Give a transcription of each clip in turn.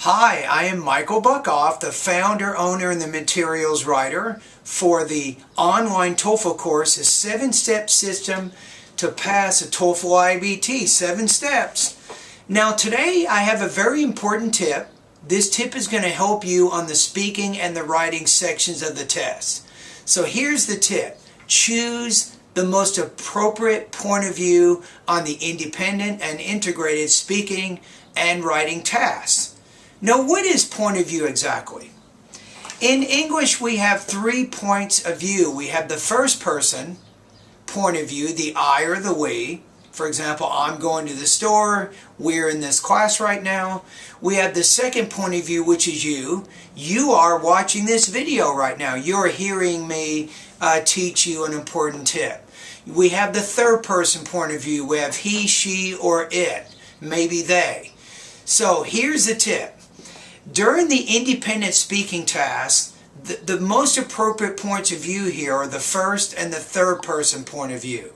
Hi, I am Michael Buckoff, the founder, owner, and the materials writer for the online TOEFL course, a 7-step system to pass a TOEFL iBT, 7 steps. Now today I have a very important tip. This tip is going to help you on the speaking and the writing sections of the test. So here's the tip. Choose the most appropriate point of view on the independent and integrated speaking and writing tasks. Now, what is point of view exactly? In English, we have 3 points of view. We have the first person point of view, the I or the we. For example, I'm going to the store. We're in this class right now. We have the second point of view, which is you. You are watching this video right now. You're hearing me teach you an important tip. We have the third person point of view. We have he, she, or it. Maybe they. So here's the tip. During the independent speaking task, the most appropriate points of view here are the first and the third person point of view.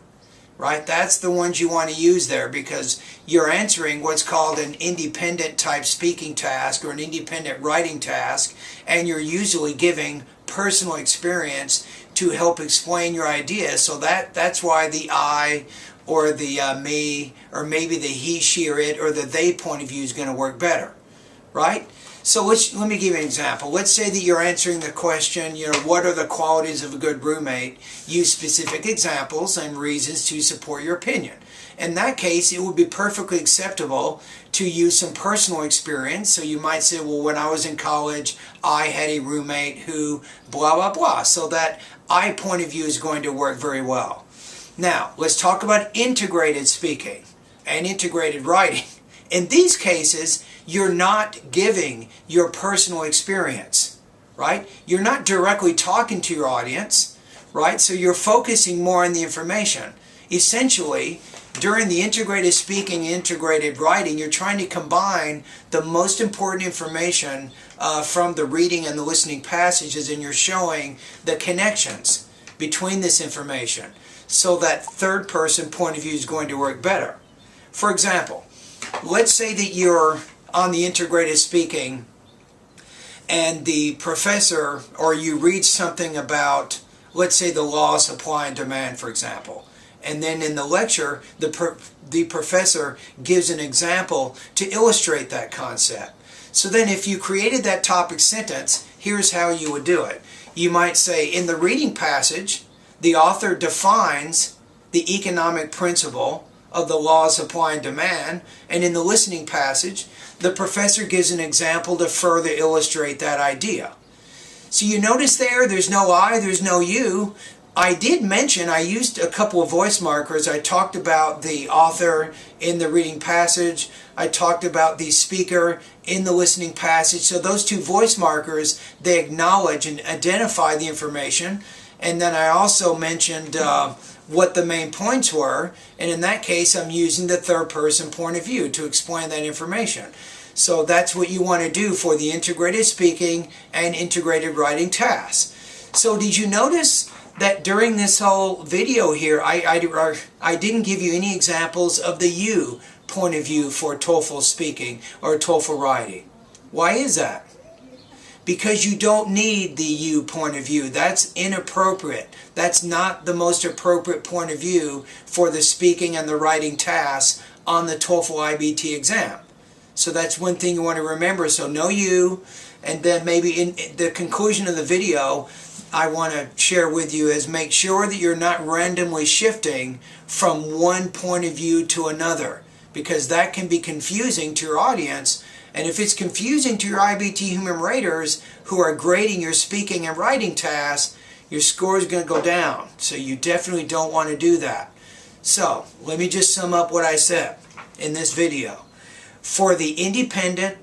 Right? That's the ones you want to use there because you're answering what's called an independent type speaking task or an independent writing task, and you're usually giving personal experience to help explain your idea. So that's why the I or the me or maybe the he, she, or it or the they point of view is going to work better. Right? So let me give you an example. Let's say that you're answering the question, what are the qualities of a good roommate? Use specific examples and reasons to support your opinion. In that case, it would be perfectly acceptable to use some personal experience. So you might say, well, when I was in college, I had a roommate who blah, blah, blah. So that I point of view is going to work very well. Now, let's talk about integrated speaking and integrated writing. In these cases, you're not giving your personal experience, right? You're not directly talking to your audience, right? So you're focusing more on the information. Essentially, during the integrated speaking, integrated writing, you're trying to combine the most important information from the reading and the listening passages, and you're showing the connections between this information so that third person point of view is going to work better. For example, let's say that you're on the integrated speaking and the professor, or you read something about, let's say, the law of supply and demand, for example. And then in the lecture, the professor gives an example to illustrate that concept. So then if you created that topic sentence, here's how you would do it. You might say, in the reading passage, the author defines the economic principle of the law of supply and demand, and in the listening passage, the professor gives an example to further illustrate that idea. So you notice there's no I, there's no you. I did mention, I used a couple of voice markers. I talked about the author in the reading passage. I talked about the speaker in the listening passage. So those 2 voice markers, they acknowledge and identify the information. And then I also mentioned what the main points were, and in that case I'm using the third person point of view to explain that information. So that's what you want to do for the integrated speaking and integrated writing tasks. So did you notice that during this whole video here I didn't give you any examples of the you point of view for TOEFL speaking or TOEFL writing? Why is that? Because you don't need the you point of view. That's inappropriate. That's not the most appropriate point of view for the speaking and the writing tasks on the TOEFL iBT exam. So that's one thing you want to remember. So no you, and then maybe in the conclusion of the video, I want to share with you is make sure that you're not randomly shifting from one point of view to another, because that can be confusing to your audience. And if it's confusing to your iBT human raters who are grading your speaking and writing tasks, your score is going to go down. So you definitely don't want to do that. So let me just sum up what I said in this video. For the independent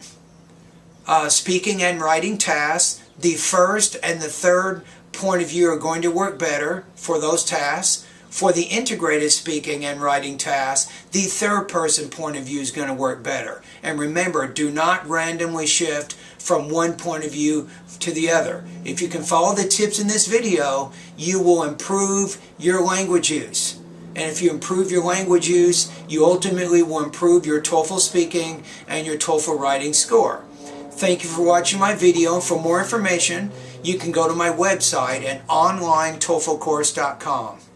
speaking and writing tasks, the first and the third point of view are going to work better for those tasks. For the integrated speaking and writing tasks, the third person point of view is going to work better. And remember, do not randomly shift from one point of view to the other. If you can follow the tips in this video, you will improve your language use. And if you improve your language use, you ultimately will improve your TOEFL speaking and your TOEFL writing score. Thank you for watching my video. For more information, you can go to my website at onlinetoeflcourse.com.